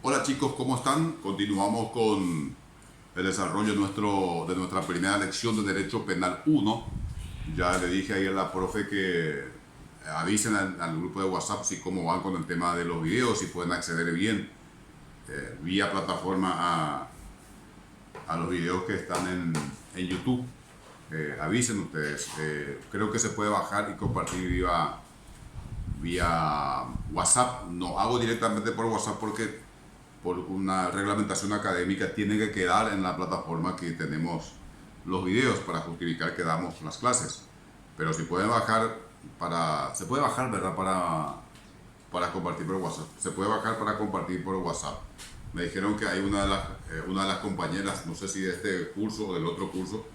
Hola chicos, ¿cómo están? Continuamos con el desarrollo de nuestra primera lección de Derecho Penal 1. Ya le dije ahí a la profe que avisen al grupo de WhatsApp si cómo van con el tema de los videos, si pueden acceder bien vía plataforma a los videos que están en YouTube. Avisen ustedes. Creo que se puede bajar y compartir vía WhatsApp. No hago directamente por WhatsApp porque por una reglamentación académica tiene que quedar en la plataforma que tenemos los videos para justificar que damos las clases. Pero si pueden bajar se puede bajar, ¿verdad? Para compartir por WhatsApp. Se puede bajar para compartir por WhatsApp. Me dijeron que hay una de las compañeras, no sé si de este curso o del otro curso,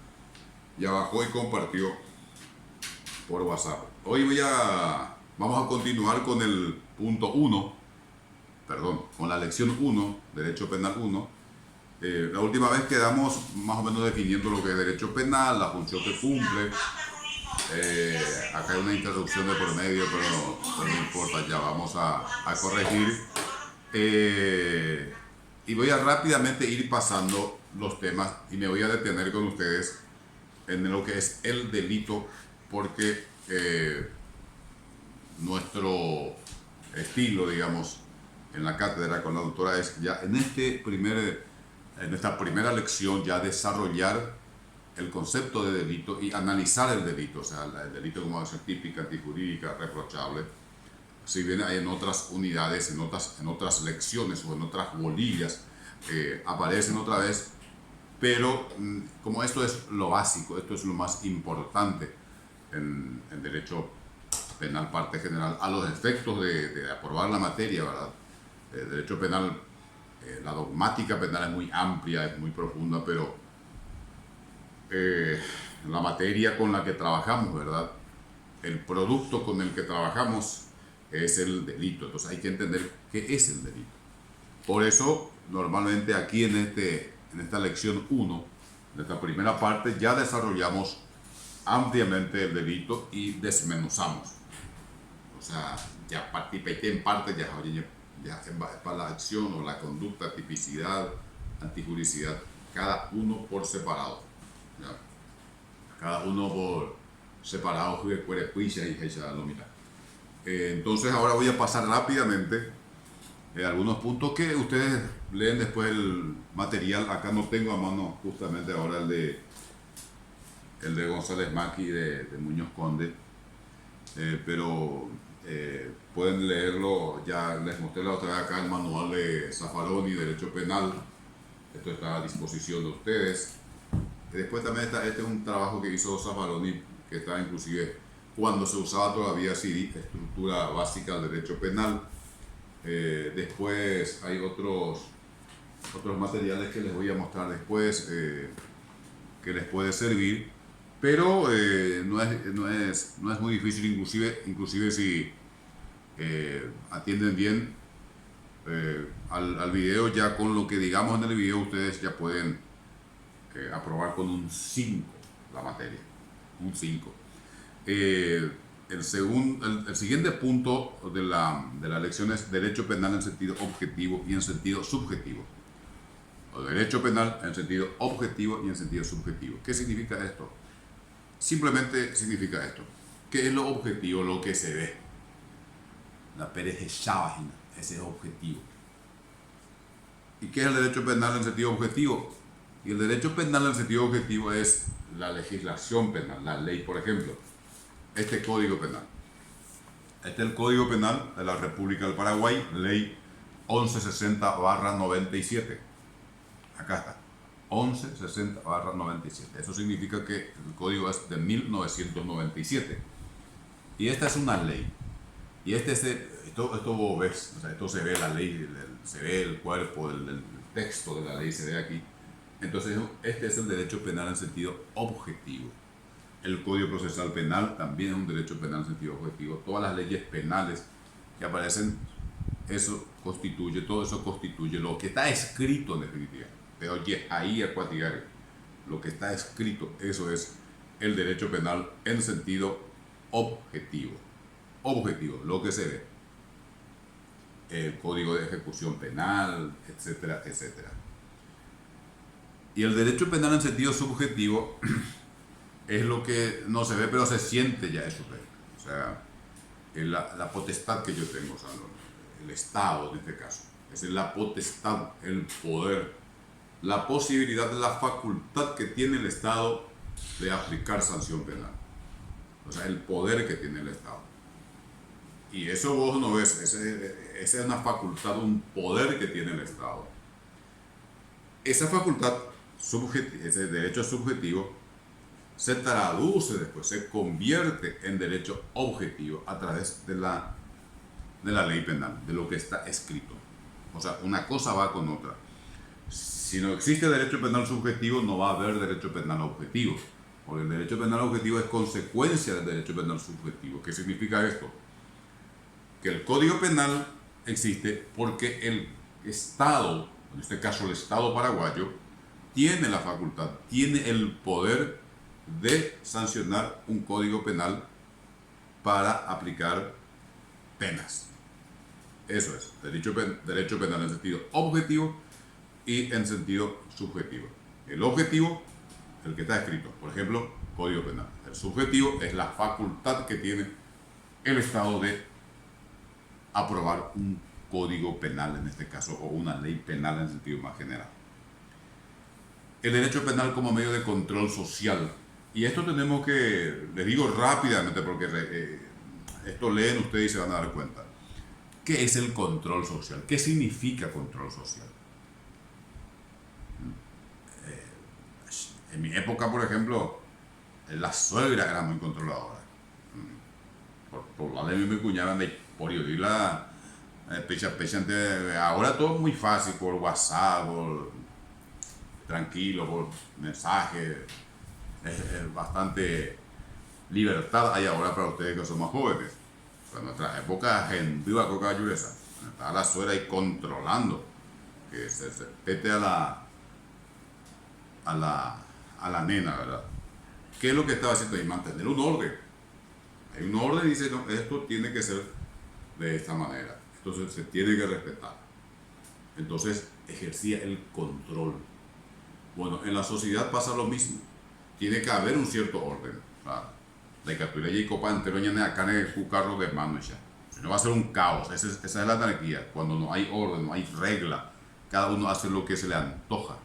ya bajó y compartió por WhatsApp. Vamos a continuar con el punto 1, con la lección 1, Derecho Penal 1. La última vez quedamos más o menos definiendo lo que es derecho penal, la función que cumple. Acá hay una interrupción de por medio, pero no importa, ya vamos a corregir. Y voy a rápidamente ir pasando los temas y me voy a detener con ustedes en lo que es el delito, porque nuestro estilo, digamos, en la cátedra con la doctora es ya en esta primera lección ya desarrollar el concepto de delito y analizar el delito, o sea, el delito como acción típica, antijurídica, reprochable. Si bien hay en otras unidades, en otras lecciones o en otras bolillas, aparecen otra vez, pero como esto es lo básico, esto es lo más importante en derecho penal parte general, a los efectos de aprobar la materia, ¿verdad? El derecho penal, la dogmática penal es muy amplia, es muy profunda, pero la materia con la que trabajamos, ¿verdad? El producto con el que trabajamos es el delito. Entonces hay que entender qué es el delito. Por eso, normalmente aquí en esta lección 1, en esta primera parte, ya desarrollamos ampliamente el delito y desmenuzamos. O sea, ya participé en parte, ya para la acción o la conducta, tipicidad, antijuricidad, cada uno por separado. ¿Ya? Cada uno por separado, entonces ahora voy a pasar rápidamente algunos puntos que ustedes leen después el material. Acá no tengo a mano justamente ahora el de González Maki de Muñoz Conde, pero pueden leerlo. Ya les mostré la otra vez acá el manual de Zaffaroni, Derecho Penal. Esto está a disposición de ustedes. Después también este es un trabajo que hizo Zaffaroni, que está inclusive cuando se usaba todavía así, estructura básica del derecho penal. Después hay otros materiales que les voy a mostrar después, que les puede servir, pero no es muy difícil, inclusive si atienden bien al video. Ya con lo que digamos en el video ustedes ya pueden aprobar con un 5 la materia, un 5. El siguiente punto de la lección es derecho penal en sentido objetivo y en sentido subjetivo. O derecho penal en sentido objetivo y en sentido subjetivo. ¿Qué significa esto? Simplemente significa esto. ¿Qué es lo objetivo? Lo que se ve. La perejechávagina, ese es objetivo. ¿Y qué es el derecho penal en sentido objetivo? Y el derecho penal en sentido objetivo es la legislación penal, la ley. Por ejemplo, este Código Penal. Este es el Código Penal de la República del Paraguay, ley 1160/97. Acá está, 1160/97. Eso significa que el código es de 1997. Y esta es una ley. Y esto vos ves, o sea, esto se ve la ley, se ve el cuerpo, el texto de la ley se ve aquí. Entonces, este es el derecho penal en sentido objetivo. El Código Procesal Penal también es un derecho penal en sentido objetivo. Todas las leyes penales que aparecen, todo eso constituye lo que está escrito en definitiva. Pero oye, ahí acuatigario, lo que está escrito, eso es el derecho penal en sentido objetivo. Objetivo, lo que se ve. el Código de Ejecución Penal, etcétera, etcétera. Y el derecho penal en sentido subjetivo es lo que no se ve pero se siente ya, eso. O sea, es la potestad que yo tengo, o sea, el Estado en este caso. Esa es la potestad, el poder, la posibilidad, la facultad que tiene el Estado de aplicar sanción penal. O sea, el poder que tiene el Estado. Y eso vos no ves, esa es una facultad, un poder que tiene el Estado. Esa facultad, ese derecho subjetivo, se traduce después, se convierte en derecho objetivo a través de la ley penal, de lo que está escrito. O sea, una cosa va con otra. Si no existe derecho penal subjetivo, no va a haber derecho penal objetivo. Porque el derecho penal objetivo es consecuencia del derecho penal subjetivo. ¿Qué significa esto? Que el Código Penal existe porque el Estado, en este caso el Estado paraguayo, tiene la facultad, tiene el poder de sancionar un Código Penal para aplicar penas. Eso es, derecho penal en sentido objetivo y en sentido subjetivo. El objetivo, el que está escrito, por ejemplo, Código Penal. El subjetivo es la facultad que tiene el Estado de aprobar un código penal en este caso, o una ley penal en sentido más general. El derecho penal como medio de control social. Y esto tenemos que, les digo rápidamente porque esto leen ustedes y se van a dar cuenta. ¿Qué es el control social? ¿Qué significa control social? En mi época, por ejemplo, la suegra era muy controladora. Por la de mi cuñada de por y la ahora todo es muy fácil por WhatsApp, por tranquilo, por mensaje. Es bastante libertad hay ahora para ustedes que son más jóvenes. En nuestra época, en viva coca lluviosa, estaba la suegra ahí controlando que se respete a la nena, ¿verdad? ¿Qué es lo que estaba haciendo ahí? Mantener un orden. Hay un orden y dice, no, esto tiene que ser de esta manera. Entonces se tiene que respetar. Entonces ejercía el control. Bueno, en la sociedad pasa lo mismo. Tiene que haber un cierto orden. ¿Verdad? La captura y copa entero ya acá en el carro de mano ya. Si no va a ser un caos. Esa es la anarquía. Cuando no hay orden, no hay regla. Cada uno hace lo que se le antoja.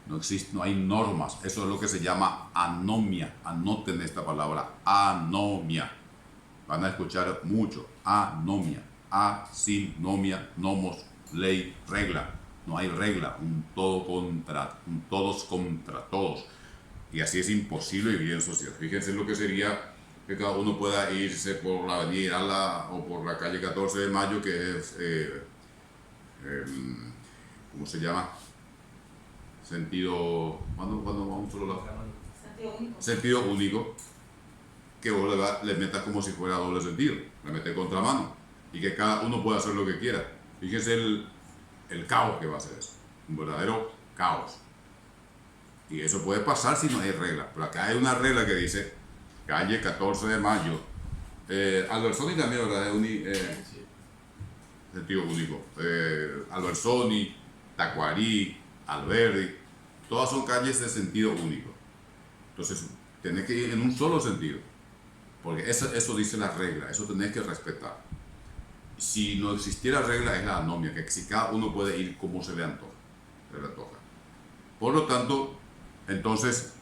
No existe, no hay normas. Eso es lo que se llama anomia. Anoten esta palabra, anomia. Van a escuchar mucho. Anomia. Asinomia, nomos, ley, regla. No hay regla. Un todos contra todos. Y así es imposible vivir en sociedad. Fíjense lo que sería que cada uno pueda irse por la avenida o por la calle 14 de Mayo, que es, ¿cómo se llama? Sentido, ¿cuándo vamos a un solo lado? Sentido único, que vos le metas como si fuera doble sentido, le metes contramano, y que cada uno pueda hacer lo que quiera. Fíjense el caos que va a ser eso, un verdadero caos. Y eso puede pasar si no hay regla. Pero acá hay una regla que dice calle 14 de Mayo. Albersoni también, ¿verdad? Sentido único. Albersoni, Tacuarí, Alberdi, todas son calles de sentido único. Entonces, tenés que ir en un solo sentido. Porque eso dice la regla, eso tenés que respetar. Si no existiera regla, es la anomia, que si cada uno puede ir como se le antoja. Por lo tanto, entonces,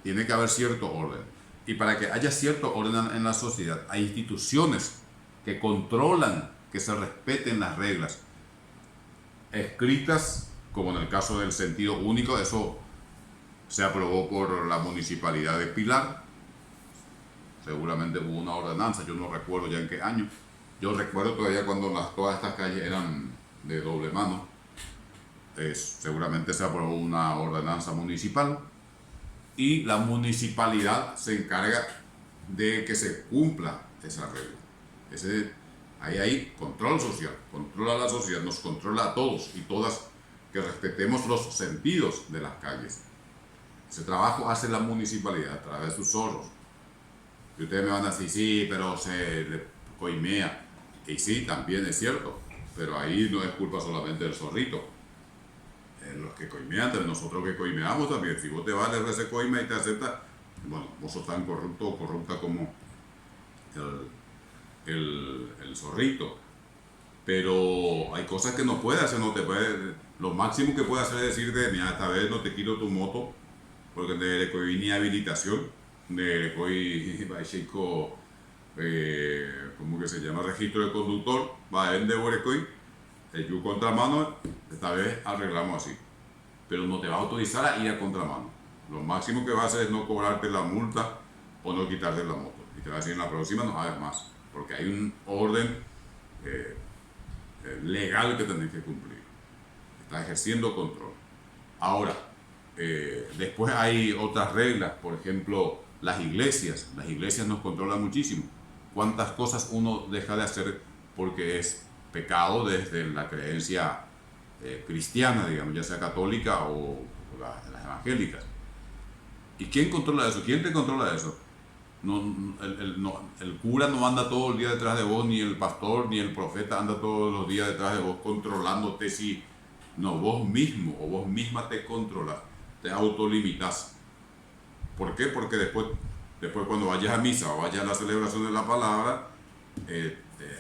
tiene que haber cierto orden. Y para que haya cierto orden en la sociedad, hay instituciones que controlan que se respeten las reglas escritas, como en el caso del sentido único. Eso se aprobó por la municipalidad de Pilar. Seguramente hubo una ordenanza, yo no recuerdo ya en qué año. Yo recuerdo todavía cuando todas estas calles eran de doble mano. Seguramente se aprobó una ordenanza municipal y la municipalidad se encarga de que se cumpla esa regla. Ahí hay control social, controla a la sociedad, nos controla a todos y todas, que respetemos los sentidos de las calles. Ese trabajo hace la municipalidad a través de sus zorros. Y ustedes me van a decir, sí, pero se le coimea. Y sí, también es cierto. pero ahí no es culpa solamente del zorrito. Los que coimean, nosotros que coimeamos también. Si vos te vas a ese coime y te acepta, bueno, vos sos tan corrupto o corrupta como el zorrito. Pero hay cosas que no puede hacer, no te puede. Lo máximo que puede hacer es decirte, mira, esta vez no te quito tu moto, porque de coy ni habilitación, de coy chico, ¿cómo que se llama? Registro de conductor, va en de Borecoy, el contramano, esta vez arreglamos así. Pero no te va a autorizar a ir a contramano. Lo máximo que va a hacer es no cobrarte la multa o no quitarte la moto. Y te va a decir en la próxima no hagas más, porque hay un orden legal que tenés que cumplir. Está ejerciendo control. Ahora, después hay otras reglas, por ejemplo, las iglesias nos controlan muchísimo. ¿Cuántas cosas uno deja de hacer porque es pecado desde la creencia cristiana, digamos, ya sea católica o las evangélicas? ¿Y quién controla eso? ¿Quién te controla eso? El cura no anda todo el día detrás de vos, ni el pastor, ni el profeta anda todos los días detrás de vos controlándote. Si no, vos mismo o vos misma te controlas, te autolimitas. ¿Por qué? Porque después cuando vayas a misa o vayas a la celebración de la palabra,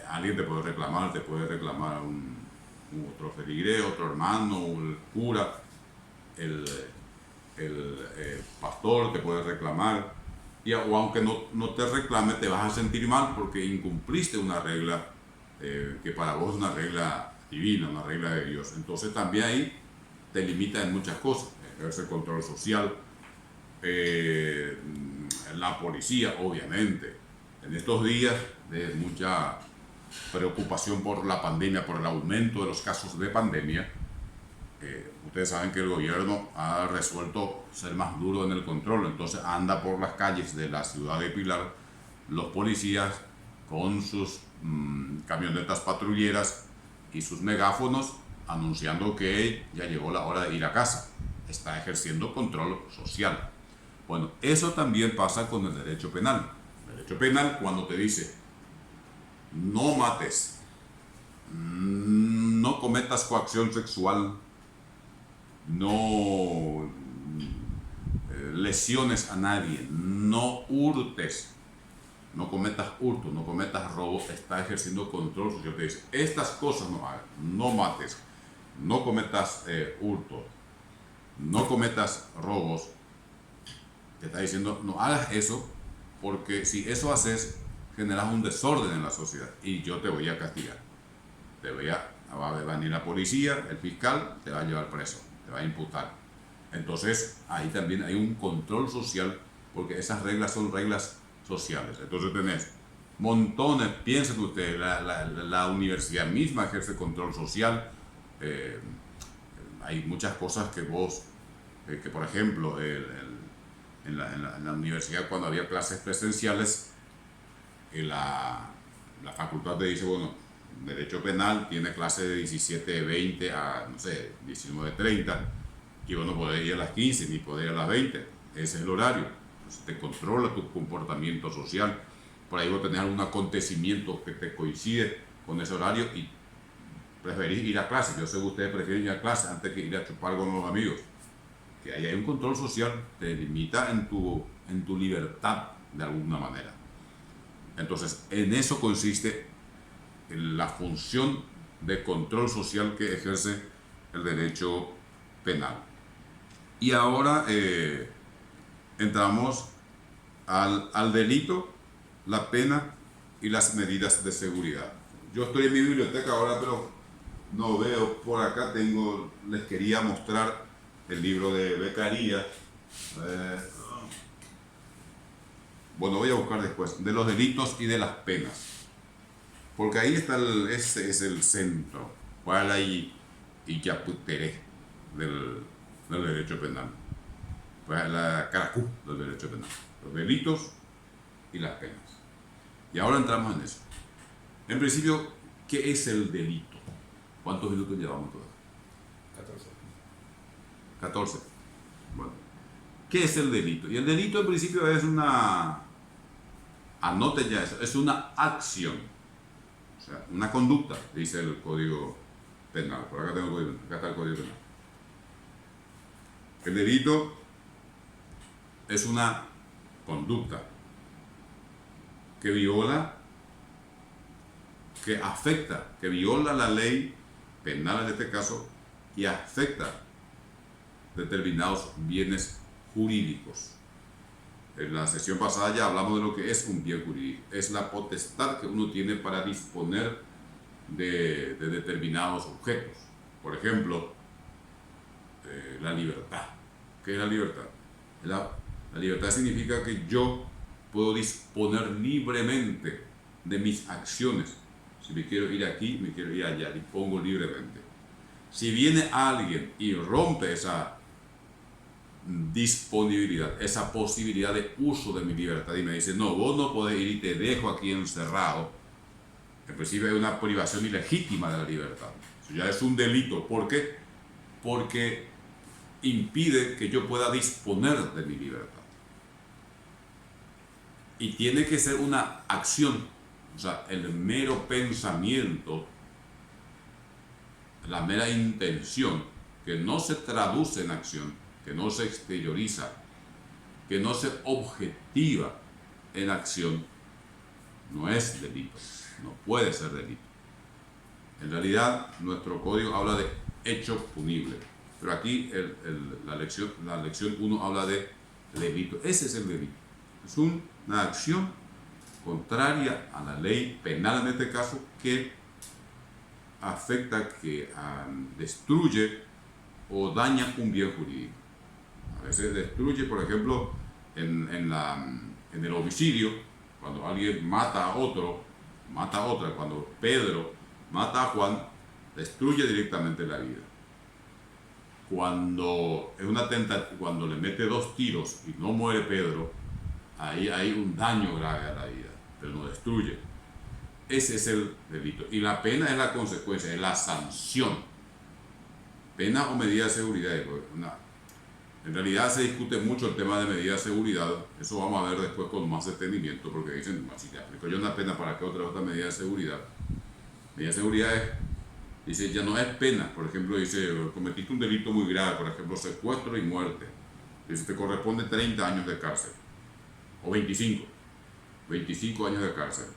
alguien te puede reclamar un otro feligre, otro hermano, el cura, el pastor te puede reclamar. O aunque no te reclame, te vas a sentir mal porque incumpliste una regla que para vos es una regla divina, una regla de Dios. Entonces también ahí te limita en muchas cosas. Ejerce control social, la policía, obviamente. En estos días de mucha preocupación por la pandemia, por el aumento de los casos de pandemia, ustedes saben que el gobierno ha resuelto ser más duro en el control, entonces anda por las calles de la ciudad de Pilar los policías con sus camionetas patrulleras y sus megáfonos anunciando que ya llegó la hora de ir a casa. Está ejerciendo control social. Bueno, eso también pasa con el derecho penal. El derecho penal, cuando te dice no mates, no cometas coacción sexual, no lesiones a nadie, no hurtes, no cometas hurto, no cometas robo, está ejerciendo control social. Te dice, estas cosas no hagas, no mates, no cometas hurto, no cometas robos. Te está diciendo, no hagas eso, porque si eso haces, generas un desorden en la sociedad y yo te voy a castigar. Va a venir la policía, el fiscal, te va a llevar preso, te va a imputar. Entonces, ahí también hay un control social, porque esas reglas son reglas sociales. Entonces tenés montones, piensen ustedes, la universidad misma ejerce control social. Hay muchas cosas que vos, que por ejemplo, en la universidad cuando había clases presenciales, la facultad te dice, bueno, derecho penal tiene clase de 17:20 a, no sé, 19:30, y vos no podés ir a las 15 ni podés ir a las 20, ese es el horario. Entonces te controla tu comportamiento social. Por ahí vos tenés algún acontecimiento que te coincide con ese horario y preferís ir a clase. Yo sé que ustedes prefieren ir a clase antes que ir a chupar con los amigos. Que ahí hay un control social, te limita en tu libertad de alguna manera. Entonces, en eso consiste la función de control social que ejerce el derecho penal. Y ahora entramos al delito, la pena y las medidas de seguridad. Yo estoy en mi biblioteca ahora, pero no veo por acá. Les quería mostrar el libro de Beccaria. Bueno, voy a buscar después, de los delitos y de las penas. Porque ahí está ese es el centro, para y yaputeré del derecho penal. Pues la caracú del derecho penal. Los delitos y las penas. Y ahora entramos en eso. En principio, ¿qué es el delito? ¿Cuántos minutos llevamos todos? 14. Bueno, ¿qué es el delito? Y el delito en principio es anote ya eso, es una acción O sea, una conducta, dice el Código Penal. Por acá, acá está el Código Penal. El delito es una conducta que viola, que afecta, que viola la ley penal en este caso y afecta determinados bienes jurídicos. En la sesión pasada ya hablamos de lo que es un bien jurídico. Es la potestad que uno tiene para disponer de determinados objetos. Por ejemplo, la libertad. ¿Qué es la libertad? La libertad significa que yo puedo disponer libremente de mis acciones. Si me quiero ir aquí, me quiero ir allá, dispongo libremente. Si viene alguien y rompe esa disponibilidad, esa posibilidad de uso de mi libertad y me dice, no, vos no podés ir y te dejo aquí encerrado, en principio es una privación ilegítima de la libertad. Eso ya es un delito. ¿Por qué? Porque impide que yo pueda disponer de mi libertad. Y tiene que ser una acción, o sea, el mero pensamiento, la mera intención, que no se traduce en acción, que no se exterioriza, que no se objetiva en acción, no es delito, no puede ser delito. En realidad, nuestro código habla de hecho punible, pero aquí la lección 1 habla de delito. Ese es el delito. Es una acción contraria a la ley penal en este caso que afecta, que destruye o daña un bien jurídico. A veces destruye, por ejemplo, en el homicidio, cuando alguien mata a otro, mata a otra, cuando Pedro mata a Juan, destruye directamente la vida. Cuando es una cuando le mete 2 tiros y no muere Pedro, ahí hay un daño grave a la vida, pero no destruye. Ese es el delito. Y la pena es la consecuencia, es la sanción. Pena o medida de seguridad. En realidad se discute mucho el tema de medida de seguridad. Eso vamos a ver después con más detenimiento, porque dicen, si te aplico yo una pena, ¿para qué otra medida de seguridad? Medida de seguridad dice, ya no es pena. Por ejemplo, dice, cometiste un delito muy grave, por ejemplo, secuestro y muerte. Dice, te corresponde 30 años de cárcel. O 25 años de cárcel.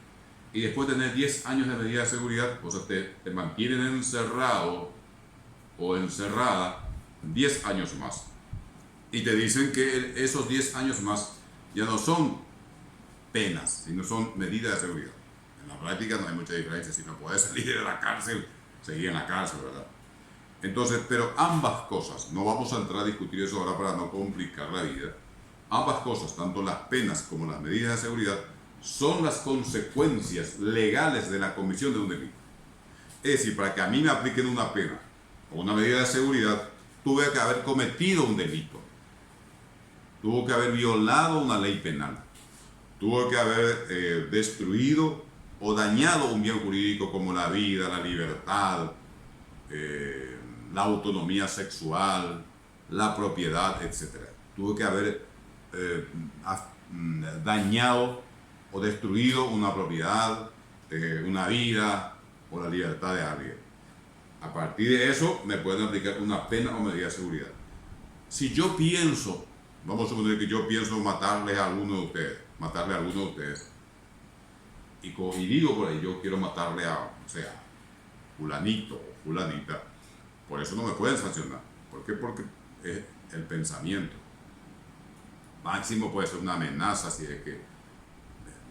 Y después de tener 10 años de medida de seguridad, o sea, te mantienen encerrado o encerrada 10 años más. Y te dicen que esos 10 años más ya no son penas, sino son medidas de seguridad. En la práctica no hay mucha diferencia. Si no puedes salir de la cárcel, seguir en la cárcel, ¿verdad? Entonces, pero ambas cosas, no vamos a entrar a discutir eso ahora para no complicar la vida. Ambas cosas, tanto las penas como las medidas de seguridad, son las consecuencias legales de la comisión de un delito. Es decir, para que a mí me apliquen una pena o una medida de seguridad, tuve que haber cometido un delito. Tuvo que haber violado una ley penal. Tuvo que haber destruido o dañado un bien jurídico como la vida, la libertad, la autonomía sexual, la propiedad, etc. Tuvo que haber dañado o destruido una propiedad, una vida o la libertad de alguien. A partir de eso me pueden aplicar una pena o medida de seguridad. Si yo pienso, vamos a suponer que yo pienso matarle a alguno de ustedes, y digo por ahí, yo quiero matarle a, o sea, fulanito o fulanita, por eso no me pueden sancionar. ¿Por qué? Porque es el pensamiento. Máximo puede ser una amenaza, si es que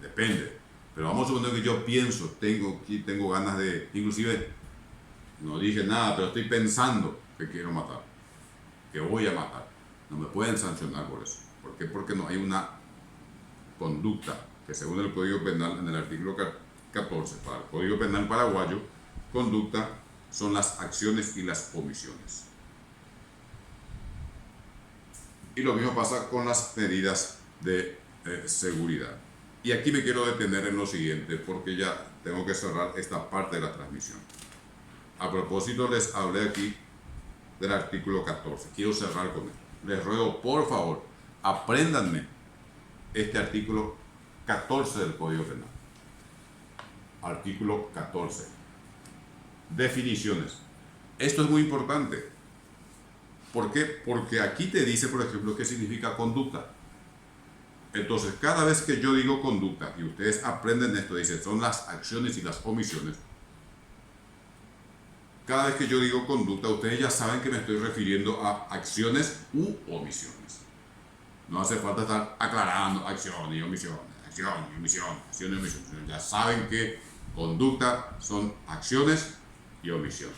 depende. Pero vamos a suponer que yo pienso, tengo ganas de, inclusive no dije nada, pero estoy pensando que quiero matar, que voy a matar. No me pueden sancionar por eso. ¿Por qué? Porque no hay una conducta que, según el Código Penal, en el artículo 14, para el Código Penal paraguayo, conducta son las acciones y las omisiones. Y lo mismo pasa con las medidas de seguridad. Y aquí me quiero detener en lo siguiente, porque ya tengo que cerrar esta parte de la transmisión. A propósito, les hablé aquí del artículo 14. Quiero cerrar con esto. Les ruego, por favor, apréndanme este artículo 14 del Código Penal. Artículo 14. Definiciones. Esto es muy importante. ¿Por qué? Porque aquí te dice, por ejemplo, qué significa conducta. Entonces, cada vez que yo digo conducta, y ustedes aprenden esto, dicen, son las acciones y las omisiones. Cada vez que yo digo conducta, ustedes ya saben que me estoy refiriendo a acciones u omisiones. No hace falta estar aclarando acción y omisión, acción y omisión, acción y omisión. Ya saben que conducta son acciones y omisiones.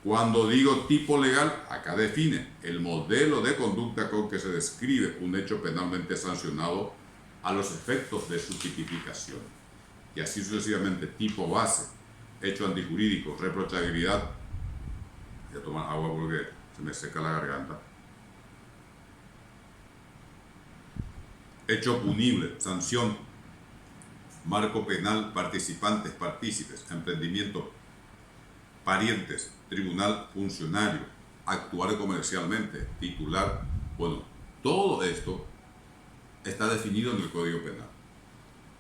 Cuando digo tipo legal, acá define el modelo de conducta con que se describe un hecho penalmente sancionado a los efectos de su tipificación. Y así sucesivamente, tipo base, hecho antijurídico, reprochabilidad. Voy a tomar agua porque se me seca la garganta. Hecho punible, sanción, marco penal, participantes, partícipes, emprendimiento, parientes, tribunal, funcionario, actuar comercialmente, titular. Bueno, todo esto está definido en el Código Penal,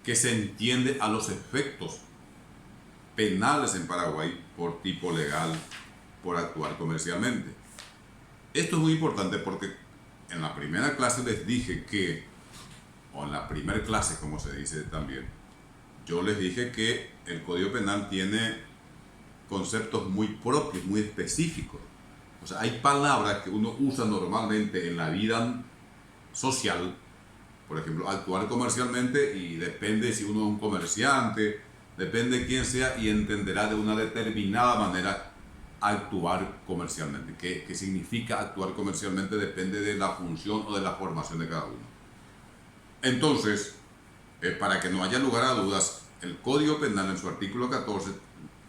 que se entiende a los efectos penales en Paraguay por tipo legal, por actuar comercialmente. Esto es muy importante porque en la primera clase les dije que, o en la primera clase como se dice también, yo les dije que el Código Penal tiene conceptos muy propios, muy específicos. O sea, hay palabras que uno usa normalmente en la vida social, por ejemplo, actuar comercialmente, y depende si uno es un comerciante, depende de quién sea, y entenderá de una determinada manera actuar comercialmente. ¿Qué significa actuar comercialmente? Depende de la función o de la formación de cada uno. Entonces, para que no haya lugar a dudas, el Código Penal en su artículo 14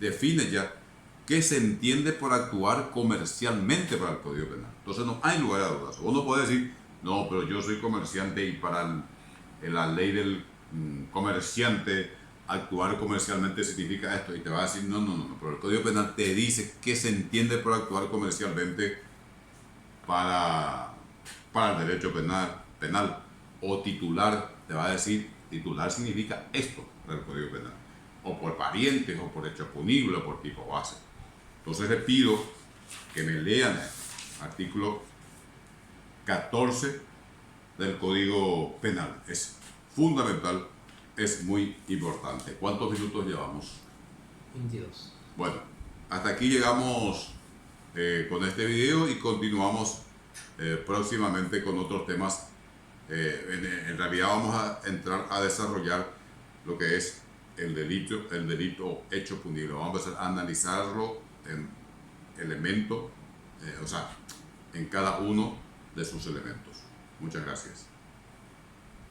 define ya qué se entiende por actuar comercialmente para el Código Penal. Entonces no hay lugar a dudas. Uno puede decir, no, pero yo soy comerciante y para la ley del comerciante actuar comercialmente significa esto, y te va a decir, no, pero el Código Penal te dice qué se entiende por actuar comercialmente para el derecho penal. O titular, te va a decir, titular significa esto del Código Penal, o por parientes, o por hecho punible, o por tipo base. Entonces les pido que me lean el artículo 14 del Código Penal. Es fundamental, es muy importante. ¿Cuántos minutos llevamos? 22. Bueno, hasta aquí llegamos con este video, y continuamos próximamente con otros temas. En realidad vamos a entrar a desarrollar lo que es el delito hecho punible. Vamos a empezar a analizarlo en elemento, en cada uno de sus elementos. Muchas gracias.